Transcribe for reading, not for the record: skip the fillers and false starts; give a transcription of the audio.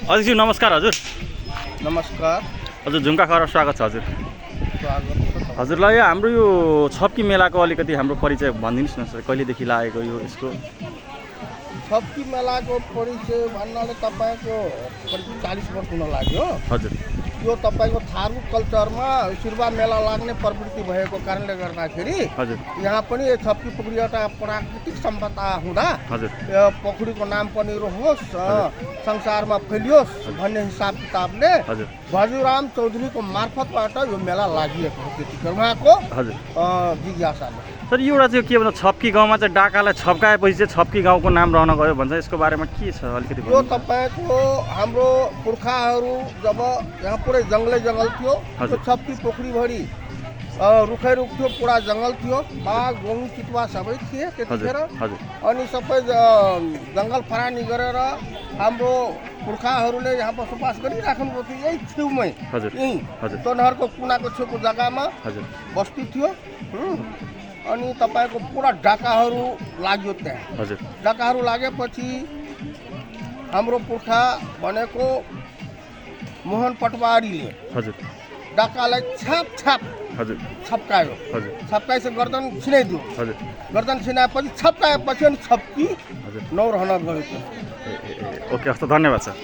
अध्यक्ष नमस्कार हजुर। नमस्कार। हजुर झुम्का खबर स्वागत छ हजुर। स्वागत छ। हजुरलाई हाम्रो यो छप्की मेलाको अलिकति हाम्रो परिचय भनिदिनुहोस् न सर, कहिलेदेखि लागेको यो यसको? छप्की मेलाको परिचय भन्नाले तपाईँको करिब 40 वर्ष हुन लाग्यो। हजुर। यो तपाईँको थारू कल्चरमा सिर्वा मेला लाग्ने प्रवृत्ति भएको कारणले गर्दाखेरि हजुर। यहाँ पनि यो छप्की पोखरी एउटा प्राकृतिक सम्पदा हुँदा हजुर। यो पोखरीको नाम पनि रहोस्, संसारमा फैलियोस् भन्ने हिसाब किताबले हजुर। भजुराम चौधरीको मार्फतबाट यो मेला लागिएको हो। त्यतिखेर उहाँको हजुर जिज्ञासाले। सर एउटा चाहिँ के भन्छ, छप्की गाउँमा चाहिँ डाकालाई छप्काएपछि चाहिँ छप्की गाउँको नाम रहन गयो भन्छ, यसको बारेमा के छ अलिकति यो तपाईँको हाम्रो पुर्खाहरू जब यहाँ पुरै जङ्गल थियो, त्यो छप्की पोखरीभरि रुखै रुख थियो, पुरा जङ्गल थियो, बाघ गोङ चितुवा सबै थिए त्यतिखेर। अनि सबै जङ्गल फरानी गरेर हाम्रो पुर्खाहरूले यहाँ बसोबास गरिराख्नुभएको थियो यही छेउमै। यहीँ तनहरको कुनाको छेउको जग्गामा बस्ती थियो। अनि तपाईँको पुरा डाकाहरू लाग्यो त्यहाँ। डाकाहरू लागेपछि हाम्रो पुर्खा भनेको मोहन पटवारीले डाकालाई छप्कायो। छप्काएपछि गर्दन छिनाइदियो। गर्दन छिनाएपछि छप्काएपछि अनि छप्की नौ रहन गयो। ओके, हस् त, धन्यवाद सर।